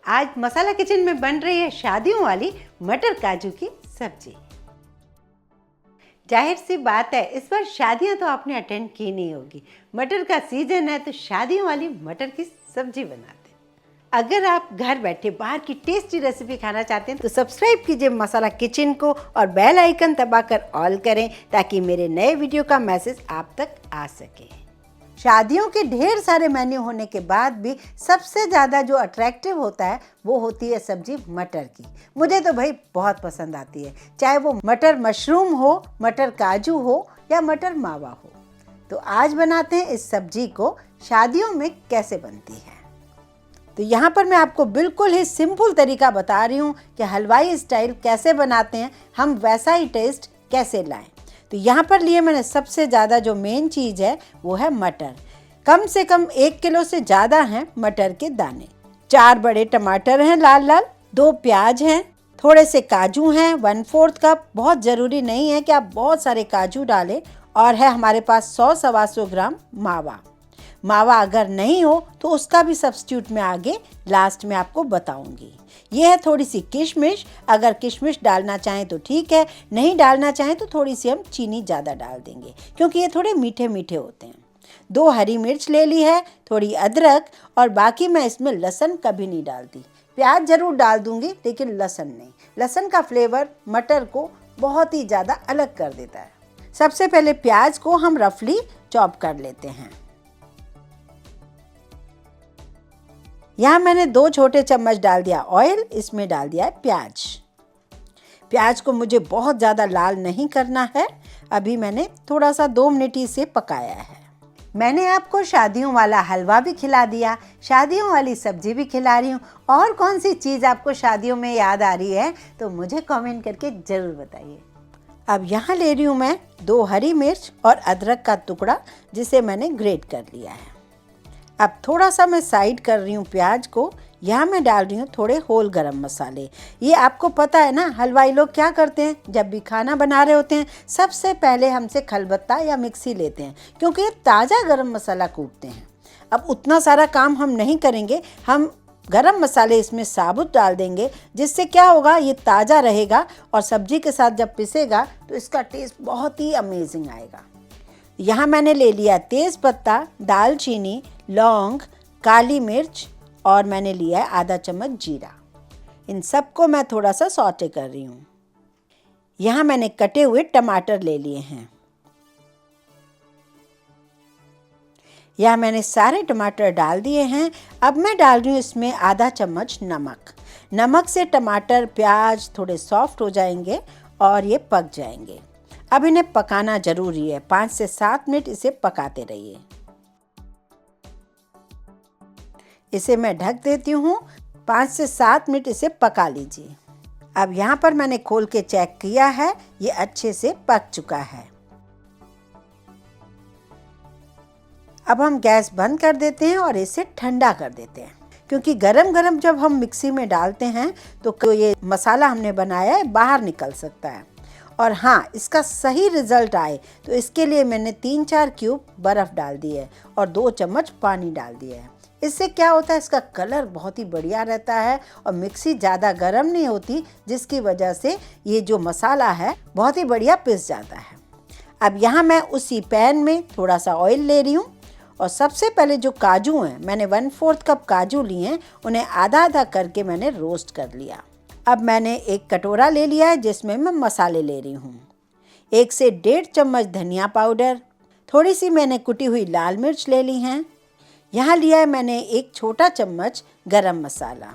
आज मसाला किचन में बन रही है शादियों वाली मटर काजू की सब्जी। जाहिर सी बात है, इस बार शादियां तो आपने अटेंड की नहीं होगी। मटर का सीजन है तो शादियों वाली मटर की सब्जी बनाते हैं। अगर आप घर बैठे बाहर की टेस्टी रेसिपी खाना चाहते हैं तो सब्सक्राइब कीजिए मसाला किचन को और बेल आइकन दबाकर ऑल करें ताकि मेरे नए वीडियो का मैसेज आप तक आ सके। शादियों के ढेर सारे मेन्यू होने के बाद भी सबसे ज़्यादा जो अट्रैक्टिव होता है वो होती है सब्जी मटर की। मुझे तो भाई बहुत पसंद आती है, चाहे वो मटर मशरूम हो, मटर काजू हो या मटर मावा हो। तो आज बनाते हैं इस सब्जी को शादियों में कैसे बनती है। तो यहाँ पर मैं आपको बिल्कुल ही सिंपल तरीका बता रही हूँ कि हलवाई स्टाइल कैसे बनाते हैं, हम वैसा ही टेस्ट कैसे लाएं। तो यहाँ पर लिए मैंने सबसे ज़्यादा जो मेन चीज़ है वो है मटर। कम से कम 1 किलो से ज़्यादा हैं मटर के दाने। 4 बड़े टमाटर हैं लाल लाल, 2 प्याज हैं, थोड़े से काजू हैं 1/4 कप। बहुत ज़रूरी नहीं है कि आप बहुत सारे काजू डालें। और है हमारे पास 100-125 ग्राम मावा। मावा अगर नहीं हो तो उसका भी सब्स्टिट्यूट मैं आगे लास्ट में आपको बताऊंगी। ये है थोड़ी सी किशमिश, अगर किशमिश डालना चाहें तो ठीक है, नहीं डालना चाहें तो थोड़ी सी हम चीनी ज़्यादा डाल देंगे क्योंकि ये थोड़े मीठे मीठे होते हैं। 2 हरी मिर्च ले ली है, थोड़ी अदरक, और बाकी मैं इसमें लहसुन कभी नहीं डालती। प्याज ज़रूर डाल दूंगी लेकिन लहसुन नहीं। लहसुन का फ्लेवर मटर को बहुत ही ज़्यादा अलग कर देता है। सबसे पहले प्याज को हम रफली चॉप कर लेते हैं। यहाँ मैंने 2 छोटे चम्मच डाल दिया ऑयल, इसमें डाल दिया है प्याज। प्याज को मुझे बहुत ज़्यादा लाल नहीं करना है। अभी मैंने थोड़ा सा 2 मिनट इसे पकाया है। मैंने आपको शादियों वाला हलवा भी खिला दिया, शादियों वाली सब्जी भी खिला रही हूँ। और कौन सी चीज़ आपको शादियों में याद आ रही है तो मुझे कमेंट करके ज़रूर बताइए। अब यहाँ ले रही हूँ मैं 2 हरी मिर्च और अदरक का टुकड़ा जिसे मैंने ग्रेट कर लिया है। अब थोड़ा सा मैं साइड कर रही हूँ प्याज को। यहाँ मैं डाल रही हूँ थोड़े होल गरम मसाले। ये आपको पता है ना, हलवाई लोग क्या करते हैं, जब भी खाना बना रहे होते हैं सबसे पहले हमसे खलबत्ता या मिक्सी लेते हैं क्योंकि ये ताज़ा गरम मसाला कूटते हैं। अब उतना सारा काम हम नहीं करेंगे, हम गरम मसाले इसमें साबुत डाल देंगे जिससे क्या होगा, ये ताज़ा रहेगा और सब्जी के साथ जब पिसेगा तो इसका टेस्ट बहुत ही अमेजिंग आएगा। यहाँ मैंने ले लिया तेज़ पत्ता, दालचीनी, लौंग, काली मिर्च और मैंने लिया है आधा चम्मच जीरा। इन सबको मैं थोड़ा सा सौटे कर रही हूँ। यहाँ मैंने कटे हुए टमाटर ले लिए हैं। यहाँ मैंने सारे टमाटर डाल दिए हैं। अब मैं डाल रही हूँ इसमें आधा चम्मच नमक। नमक से टमाटर प्याज थोड़े सॉफ्ट हो जाएंगे और ये पक जाएंगे। अब इन्हें पकाना ज़रूरी है, 5 से 7 मिनट इसे पकाते रहिए। इसे मैं ढक देती हूँ, 5 से 7 मिनट इसे पका लीजिए। अब यहाँ पर मैंने खोल के चेक किया है, ये अच्छे से पक चुका है। अब हम गैस बंद कर देते हैं और इसे ठंडा कर देते हैं क्योंकि गरम गरम जब हम मिक्सी में डालते हैं तो ये मसाला हमने बनाया है बाहर निकल सकता है। और हाँ, इसका सही रिज़ल्ट आए तो इसके लिए मैंने 3-4 क्यूब बर्फ़ डाल दी है और 2 चम्मच पानी डाल दिया है। इससे क्या होता है, इसका कलर बहुत ही बढ़िया रहता है और मिक्सी ज़्यादा गर्म नहीं होती जिसकी वजह से ये जो मसाला है बहुत ही बढ़िया पिस जाता है। अब यहाँ मैं उसी पैन में थोड़ा सा ऑयल ले रही हूँ और सबसे पहले जो काजू हैं, मैंने 1/4 कप काजू लिए हैं, उन्हें आधा आधा करके मैंने रोस्ट कर लिया। अब मैंने एक कटोरा ले लिया है जिसमें मैं मसाले ले रही हूँ। 1 से 1.5 चम्मच धनिया पाउडर, थोड़ी सी मैंने कुटी हुई लाल मिर्च ले ली हैं। यहाँ लिया है मैंने 1 छोटा चम्मच गरम मसाला,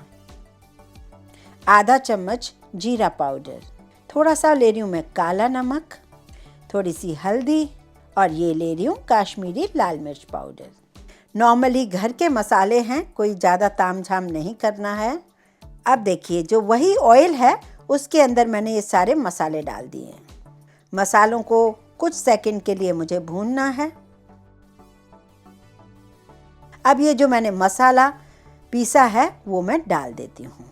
आधा चम्मच जीरा पाउडर, थोड़ा सा ले रही हूँ मैं काला नमक, थोड़ी सी हल्दी और ये ले रही हूँ काश्मीरी लाल मिर्च पाउडर। नॉर्मली घर के मसाले हैं, कोई ज़्यादा तामझाम नहीं करना है। अब देखिए, जो वही ऑयल है उसके अंदर मैंने ये सारे मसाले डाल दिए हैं। मसालों को कुछ सेकंड के लिए मुझे भूनना है। अब ये जो मैंने मसाला पीसा है वो मैं डाल देती हूँ।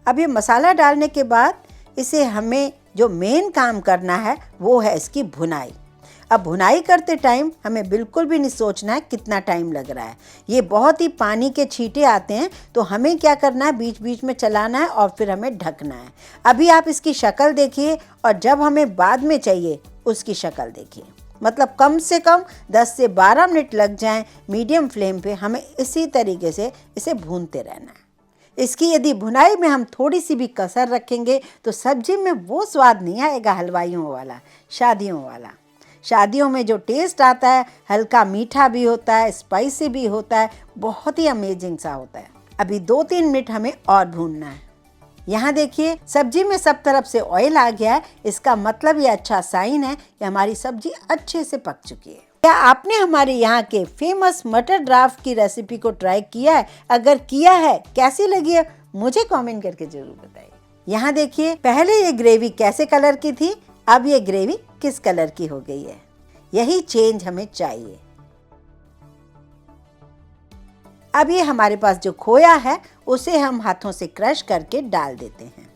अब ये मसाला डालने के बाद इसे हमें जो मेन काम करना है वो है इसकी भुनाई। अब भुनाई करते टाइम हमें बिल्कुल भी नहीं सोचना है कितना टाइम लग रहा है। ये बहुत ही पानी के छींटे आते हैं, तो हमें क्या करना है, बीच बीच में चलाना है और फिर हमें ढकना है। अभी आप इसकी शक्ल देखिए और जब हमें बाद में चाहिए उसकी शक्ल देखिए। मतलब कम से कम 10 से 12 मिनट लग जाएं मीडियम फ्लेम पे। हमें इसी तरीके से इसे भूनते रहना है। इसकी यदि भुनाई में हम थोड़ी सी भी कसर रखेंगे तो सब्जी में वो स्वाद नहीं आएगा हलवाइयों वाला, शादियों वाला। शादियों में जो टेस्ट आता है, हल्का मीठा भी होता है, स्पाइसी भी होता है, बहुत ही अमेजिंग सा होता है। अभी 2-3 मिनट हमें और भूनना है। यहाँ देखिए सब्जी में सब तरफ से ऑयल आ गया है। इसका मतलब ये अच्छा साइन है कि हमारी सब्जी अच्छे से पक चुकी है। क्या आपने हमारे यहाँ के फेमस मटर ड्राफ्ट की रेसिपी को ट्राई किया है? अगर किया है, कैसी लगी है मुझे कमेंट करके जरूर बताइए। यहाँ देखिए पहले ये ग्रेवी कैसे कलर की थी, अब ये ग्रेवी किस कलर की हो गई है। यही चेंज हमें चाहिए। अब ये हमारे पास जो खोया है उसे हम हाथों से क्रश करके डाल देते हैं।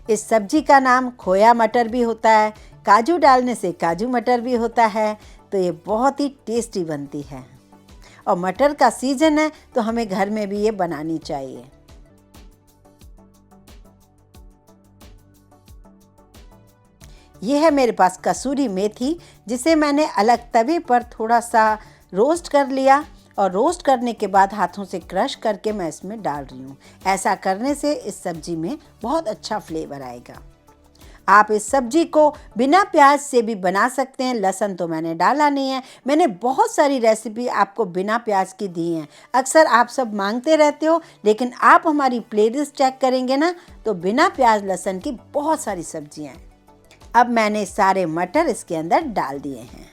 इस सब्जी का नाम खोया मटर भी होता है, काजू डालने से काजू मटर भी होता है। तो ये बहुत ही टेस्टी बनती है और मटर का सीजन है तो हमें घर में भी ये बनानी चाहिए। ये है मेरे पास कसूरी मेथी, जिसे मैंने अलग तवे पर थोड़ा सा रोस्ट कर लिया और रोस्ट करने के बाद हाथों से क्रश करके मैं इसमें डाल रही हूँ। ऐसा करने से इस सब्जी में बहुत अच्छा फ्लेवर आएगा। आप इस सब्जी को बिना प्याज से भी बना सकते हैं। लहसुन तो मैंने डाला नहीं है। मैंने बहुत सारी रेसिपी आपको बिना प्याज की दी हैं। अक्सर आप सब मांगते रहते हो, लेकिन आप हमारी प्लेलिस्ट चेक करेंगे ना तो बिना प्याज लहसुन की बहुत सारी सब्जियां हैं। अब मैंने सारे मटर इसके अंदर डाल दिए हैं।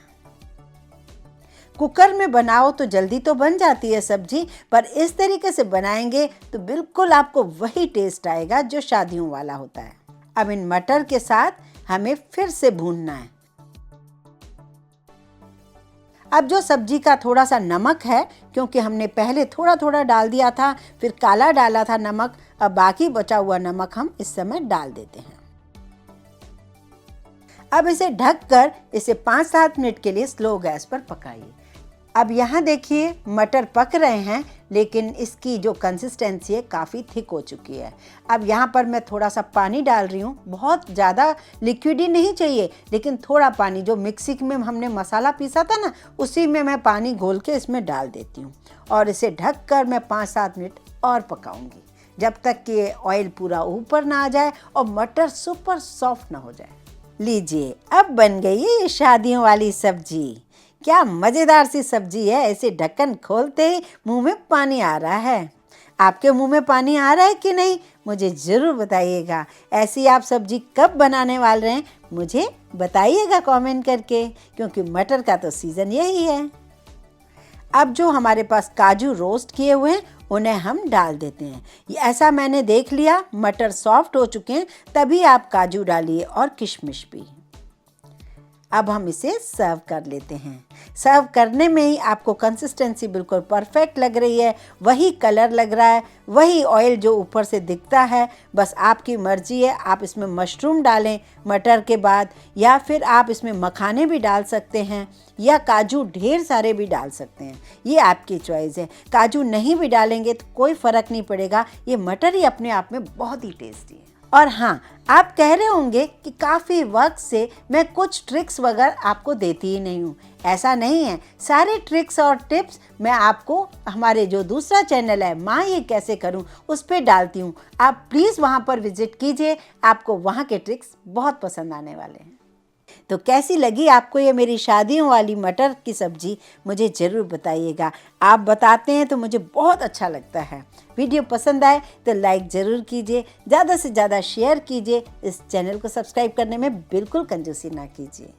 कुकर में बनाओ तो जल्दी तो बन जाती है सब्जी, पर इस तरीके से बनाएंगे तो बिल्कुल आपको वही टेस्ट आएगा जो शादियों वाला होता है। अब इन मटर के साथ हमें फिर से भूनना है। अब जो सब्जी का थोड़ा सा नमक है, क्योंकि हमने पहले थोड़ा थोड़ा डाल दिया था, फिर काला डाला था नमक, अब बाकी बचा हुआ नमक हम इस समय डाल देते हैं। अब इसे ढककर इसे 5-7 मिनट के लिए स्लो गैस पर पकाइए। अब यहाँ देखिए मटर पक रहे हैं, लेकिन इसकी जो कंसिस्टेंसी है काफ़ी थिक हो चुकी है। अब यहाँ पर मैं थोड़ा सा पानी डाल रही हूँ। बहुत ज़्यादा लिक्विडी नहीं चाहिए, लेकिन थोड़ा पानी, जो मिक्सी में हमने मसाला पीसा था ना, उसी में मैं पानी घोल के इसमें डाल देती हूँ और इसे ढककर मैं 5-7 मिनट और पकाऊंगी, जब तक कि ऑयल पूरा ऊपर ना आ जाए और मटर सुपर सॉफ्ट ना हो जाए। लीजिए अब बन गई है ये शादियों वाली सब्जी। क्या मज़ेदार सी सब्जी है। ऐसे ढक्कन खोलते ही मुंह में पानी आ रहा है। आपके मुंह में पानी आ रहा है कि नहीं मुझे ज़रूर बताइएगा। ऐसी आप सब्जी कब बनाने वाले हैं मुझे बताइएगा कमेंट करके, क्योंकि मटर का तो सीज़न यही है। अब जो हमारे पास काजू रोस्ट किए हुए हैं उन्हें हम डाल देते हैं। ये ऐसा मैंने देख लिया मटर सॉफ्ट हो चुके हैं, तभी आप काजू डालिए और किशमिश भी। अब हम इसे सर्व कर लेते हैं। सर्व करने में ही आपको कंसिस्टेंसी बिल्कुल परफेक्ट लग रही है, वही कलर लग रहा है, वही ऑयल जो ऊपर से दिखता है। बस आपकी मर्जी है, आप इसमें मशरूम डालें मटर के बाद, या फिर आप इसमें मखाने भी डाल सकते हैं, या काजू ढेर सारे भी डाल सकते हैं। ये आपकी चॉइस है। काजू नहीं भी डालेंगे तो कोई फ़र्क नहीं पड़ेगा। ये मटर ही अपने आप में बहुत ही टेस्टी है। और हाँ, आप कह रहे होंगे कि काफ़ी वक्त से मैं कुछ ट्रिक्स वगैरह आपको देती ही नहीं हूँ। ऐसा नहीं है, सारे ट्रिक्स और टिप्स मैं आपको हमारे जो दूसरा चैनल है माँ ये कैसे करूँ उस पर डालती हूँ। आप प्लीज़ वहाँ पर विजिट कीजिए, आपको वहाँ के ट्रिक्स बहुत पसंद आने वाले हैं। तो कैसी लगी आपको ये मेरी शादियों वाली मटर की सब्जी मुझे ज़रूर बताइएगा। आप बताते हैं तो मुझे बहुत अच्छा लगता है। वीडियो पसंद आए तो लाइक ज़रूर कीजिए, ज़्यादा से ज़्यादा शेयर कीजिए। इस चैनल को सब्सक्राइब करने में बिल्कुल कंजूसी ना कीजिए।